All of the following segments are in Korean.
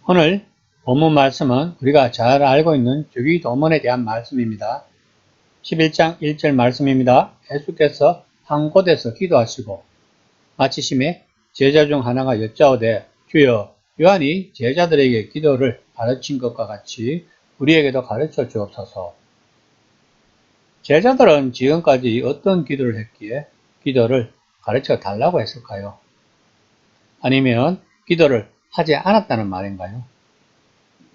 오늘 본문 말씀은 우리가 잘 알고 있는 주기도문에 대한 말씀입니다. 11장 1절 말씀입니다. 예수께서 한 곳에서 기도하시고 마치심에 제자 중 하나가 여짜오되 주여 요한이 제자들에게 기도를 가르친 것과 같이 우리에게도 가르쳐 주옵소서. 제자들은 지금까지 어떤 기도를 했기에 기도를 가르쳐 달라고 했을까요? 아니면 기도를 하지 않았다는 말인가요?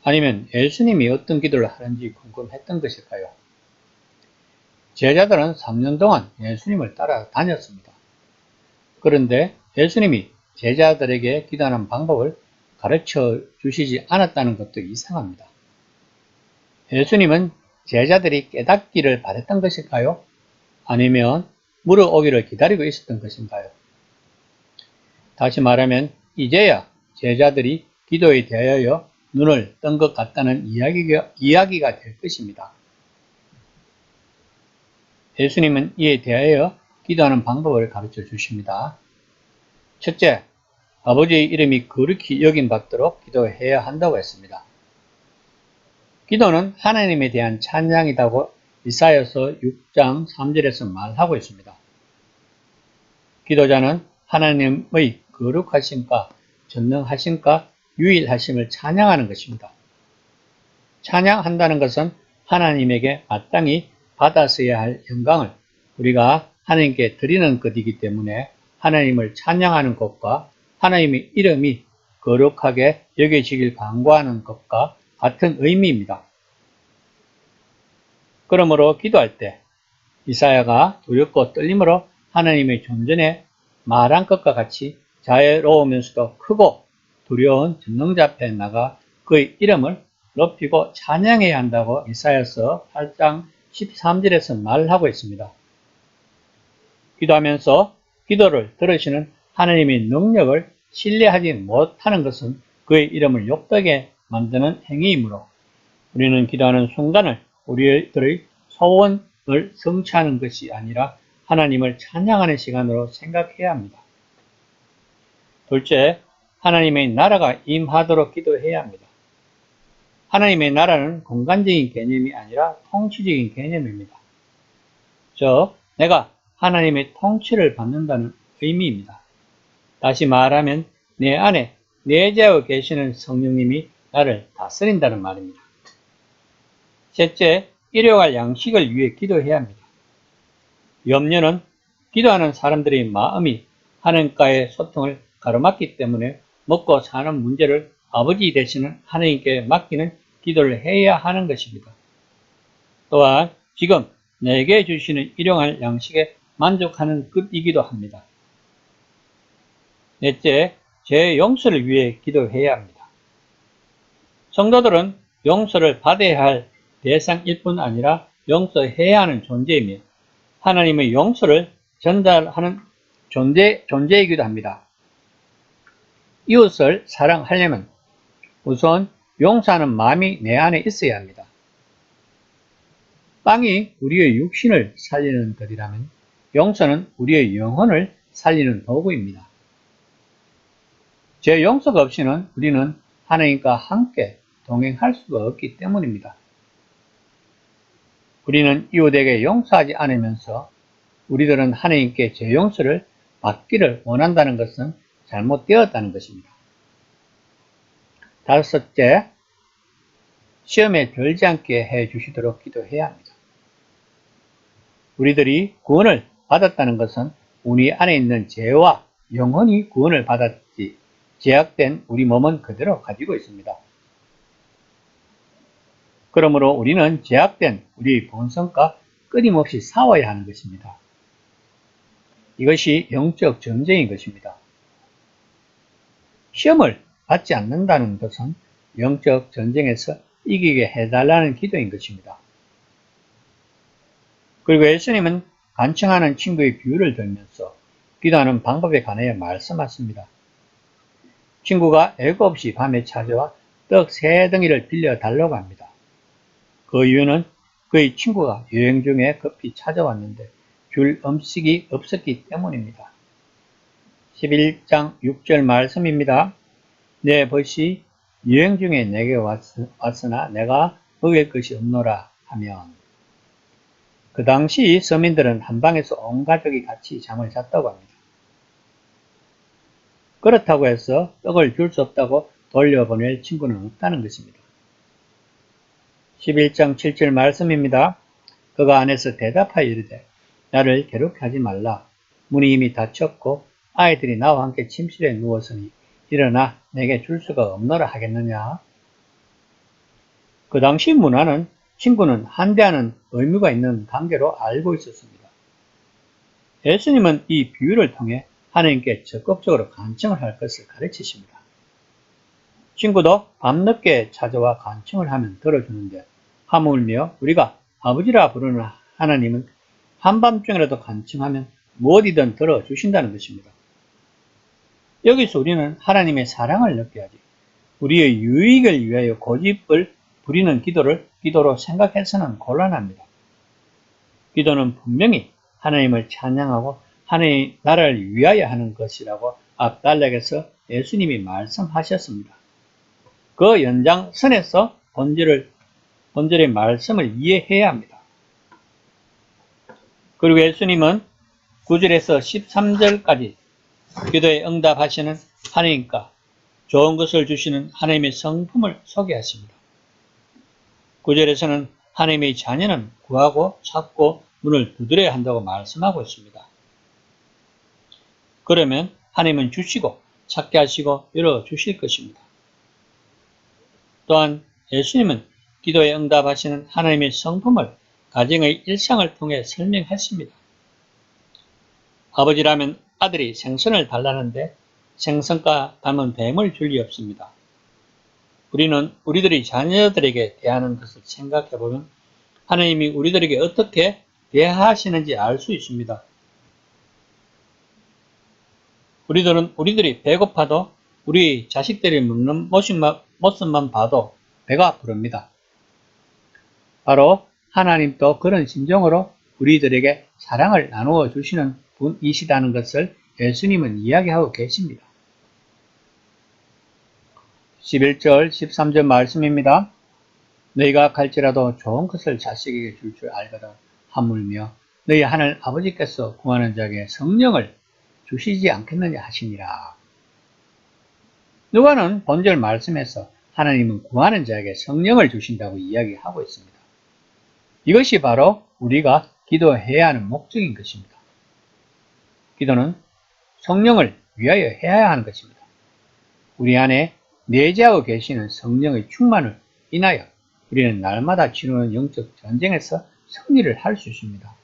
아니면 예수님이 어떤 기도를 하는지 궁금했던 것일까요? 제자들은 3년 동안 예수님을 따라다녔습니다. 그런데 예수님이 제자들에게 기도하는 방법을 가르쳐 주시지 않았다는 것도 이상합니다. 예수님은 제자들이 깨닫기를 바랬던 것일까요? 아니면 물어오기를 기다리고 있었던 것인가요? 다시 말하면 이제야 제자들이 기도에 대하여 눈을 뜬 것 같다는 이야기가 될 것입니다. 예수님은 이에 대하여 기도하는 방법을 가르쳐 주십니다. 첫째, 아버지의 이름이 거룩히 여김받도록 기도해야 한다고 했습니다. 기도는 하나님에 대한 찬양이라고 이사야서 6장 3절에서 말하고 있습니다. 기도자는 하나님의 거룩하심과 전능하심과 유일하심을 찬양하는 것입니다. 찬양한다는 것은 하나님에게 마땅히 받았어야 할 영광을 우리가 하나님께 드리는 것이기 때문에 하나님을 찬양하는 것과 하나님의 이름이 거룩하게 여겨지길 간구하는 것과 같은 의미입니다. 그러므로 기도할 때 이사야가 두렵고 떨림으로 하나님의 존전에 말한 것과 같이 자애로우면서도 크고 두려운 전능자 앞에 나가 그의 이름을 높이고 찬양해야 한다고 이사야서 8장 13절에서 말하고 있습니다. 기도하면서 기도를 들으시는 하나님의 능력을 신뢰하지 못하는 것은 그의 이름을 욕되게 만드는 행위이므로 우리는 기도하는 순간을 우리들의 소원을 성취하는 것이 아니라 하나님을 찬양하는 시간으로 생각해야 합니다. 둘째, 하나님의 나라가 임하도록 기도해야 합니다. 하나님의 나라는 공간적인 개념이 아니라 통치적인 개념입니다. 즉, 내가 하나님의 통치를 받는다는 의미입니다. 다시 말하면 내 안에 내재하고 계시는 성령님이 나를 다스린다는 말입니다. 셋째, 일용할 양식을 위해 기도해야 합니다. 염려는 기도하는 사람들의 마음이 하나님과의 소통을 가로막기 때문에 먹고 사는 문제를 아버지 되시는 하나님께 맡기는 기도를 해야 하는 것입니다. 또한 지금 내게 주시는 일용할 양식에 만족하는 것이기도 합니다. 넷째, 제 용서를 위해 기도해야 합니다. 성도들은 용서를 받아야 할 대상일 뿐 아니라 용서해야 하는 존재이며 하나님의 용서를 전달하는 존재이기도 합니다. 이웃을 사랑하려면 우선 용서하는 마음이 내 안에 있어야 합니다. 빵이 우리의 육신을 살리는 것이라면 용서는 우리의 영혼을 살리는 도구입니다. 제 용서가 없이는 우리는 하나님과 함께 동행할 수가 없기 때문입니다. 우리는 이웃에게 용서하지 않으면서 우리들은 하나님께 제 용서를 받기를 원한다는 것은 잘못되었다는 것입니다. 다섯째, 시험에 들지 않게 해 주시도록 기도해야 합니다. 우리들이 구원을 받았다는 것은 우리 안에 있는 죄와 영혼이 구원을 받았지 제약된 우리 몸은 그대로 가지고 있습니다. 그러므로 우리는 제약된 우리의 본성과 끊임없이 싸워야 하는 것입니다. 이것이 영적 전쟁인 것입니다. 시험을 받지 않는다는 것은 영적 전쟁에서 이기게 해달라는 기도인 것입니다. 그리고 예수님은 간청하는 친구의 비유를 들면서 기도하는 방법에 관하여 말씀하십니다. 친구가 애고 없이 밤에 찾아와 떡 3덩이를 빌려 달라고 합니다. 그 이유는 그의 친구가 여행 중에 급히 찾아왔는데 줄 음식이 없었기 때문입니다. 11장 6절 말씀입니다. 내 벗이 여행 중에 내게 왔으나 내가 먹일 것이 없노라 하면, 그 당시 서민들은 한방에서 온 가족이 같이 잠을 잤다고 합니다. 그렇다고 해서 떡을 줄 수 없다고 돌려보낼 친구는 없다는 것입니다. 11장 7절 말씀입니다. 그가 안에서 대답하여 이르되 나를 괴롭게 하지 말라. 문이 이미 닫혔고 아이들이 나와 함께 침실에 누웠으니 일어나 내게 줄 수가 없노라 하겠느냐. 그 당시 문화는 친구는 한대하는 의무가 있는 관계로 알고 있었습니다. 예수님은 이 비유를 통해 하나님께 적극적으로 간청을 할 것을 가르치십니다. 친구도 밤늦게 찾아와 간청을 하면 들어주는데 하물며 우리가 아버지라 부르는 하나님은 한밤중이라도 간청하면 무엇이든 들어주신다는 것입니다. 여기서 우리는 하나님의 사랑을 느껴야지 우리의 유익을 위하여 고집을 부리는 기도를 기도로 생각해서는 곤란합니다. 기도는 분명히 하나님을 찬양하고 하나님의 나라를 위하여 하는 것이라고 앞 단락에서 예수님이 말씀하셨습니다. 그 연장선에서 본절의 말씀을 이해해야 합니다. 그리고 예수님은 9절에서 13절까지 기도에 응답하시는 하나님과 좋은 것을 주시는 하나님의 성품을 소개하십니다. 9절에서는 하나님의 자녀는 구하고 찾고 문을 두드려야 한다고 말씀하고 있습니다. 그러면 하나님은 주시고 찾게 하시고 열어주실 것입니다. 또한 예수님은 기도에 응답하시는 하나님의 성품을 가정의 일상을 통해 설명했습니다. 아버지라면 아들이 생선을 달라는데 생선과 닮은 뱀을 줄 리 없습니다. 우리는 우리들이 자녀들에게 대하는 것을 생각해보면 하나님이 우리들에게 어떻게 대하시는지 알 수 있습니다. 우리들은 우리들이 배고파도 우리 자식들이 먹는 모습만 봐도 배가 부릅니다. 바로 하나님도 그런 심정으로 우리들에게 사랑을 나누어 주시는 분이시다는 것을 예수님은 이야기하고 계십니다. 11절 13절 말씀입니다. 너희가 갈지라도 좋은 것을 자식에게 줄 줄 알거든 하물며 너희 하늘 아버지께서 구하는 자에게 성령을 주시지 않겠느냐 하시니라. 누가는 본절 말씀에서 하나님은 구하는 자에게 성령을 주신다고 이야기하고 있습니다. 이것이 바로 우리가 기도해야 하는 목적인 것입니다. 기도는 성령을 위하여 해야 하는 것입니다. 우리 안에 내재하고 계시는 성령의 충만을 인하여 우리는 날마다 치르는 영적 전쟁에서 승리를 할 수 있습니다.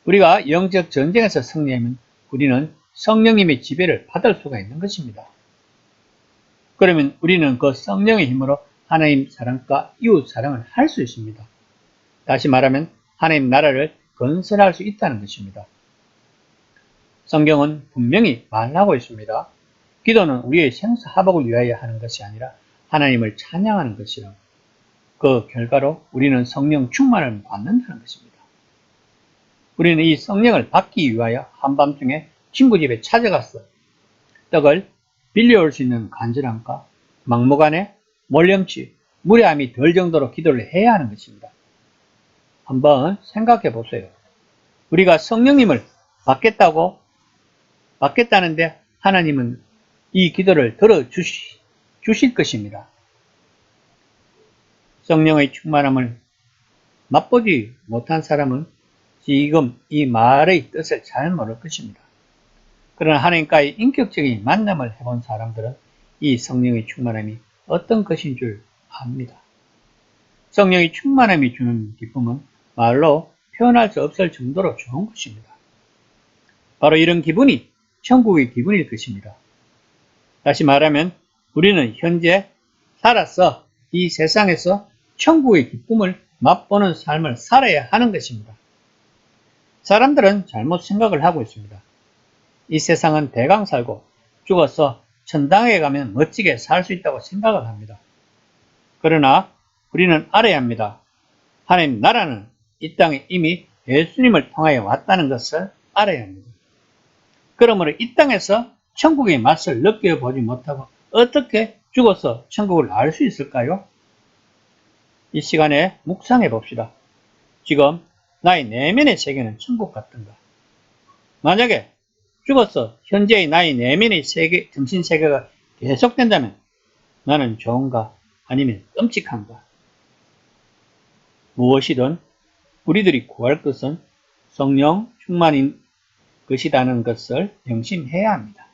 우리가 영적 전쟁에서 승리하면 우리는 성령님의 지배를 받을 수가 있는 것입니다. 그러면 우리는 그 성령의 힘으로 하나님 사랑과 이웃 사랑을 할 수 있습니다. 다시 말하면 하나님 나라를 건설할 수 있다는 것입니다. 성경은 분명히 말하고 있습니다. 기도는 우리의 생사화복을 위하여 하는 것이 아니라 하나님을 찬양하는 것이라. 그 결과로 우리는 성령 충만을 받는다는 것입니다. 우리는 이 성령을 받기 위하여 한밤중에 친구 집에 찾아가서 떡을 빌려올 수 있는 간절함과 막무가내 몰염치, 무례함이 덜 정도로 기도를 해야 하는 것입니다. 한번 생각해 보세요. 우리가 성령님을 받겠다는데 하나님은 이 기도를 들어주실 것입니다. 성령의 충만함을 맛보지 못한 사람은 지금 이 말의 뜻을 잘 모를 것입니다. 그러나 하나님과의 인격적인 만남을 해본 사람들은 이 성령의 충만함이 어떤 것인 줄 압니다. 성령의 충만함이 주는 기쁨은 말로 표현할 수 없을 정도로 좋은 것입니다. 바로 이런 기분이 천국의 기분일 것입니다. 다시 말하면 우리는 현재 살아서 이 세상에서 천국의 기쁨을 맛보는 삶을 살아야 하는 것입니다. 사람들은 잘못 생각을 하고 있습니다. 이 세상은 대강 살고 죽어서 천당에 가면 멋지게 살 수 있다고 생각을 합니다. 그러나 우리는 알아야 합니다. 하나님 나라는 이 땅에 이미 예수님을 통하여 왔다는 것을 알아야 합니다. 그러므로 이 땅에서 천국의 맛을 느껴보지 못하고 어떻게 죽어서 천국을 알 수 있을까요? 이 시간에 묵상해 봅시다. 지금 나의 내면의 세계는 천국 같은가? 만약에 죽어서 현재의 나의 내면의 세계, 정신세계가 계속된다면 나는 좋은가 아니면 끔찍한가? 무엇이든 우리들이 구할 것은 성령 충만인 것이라는 것을 명심해야 합니다.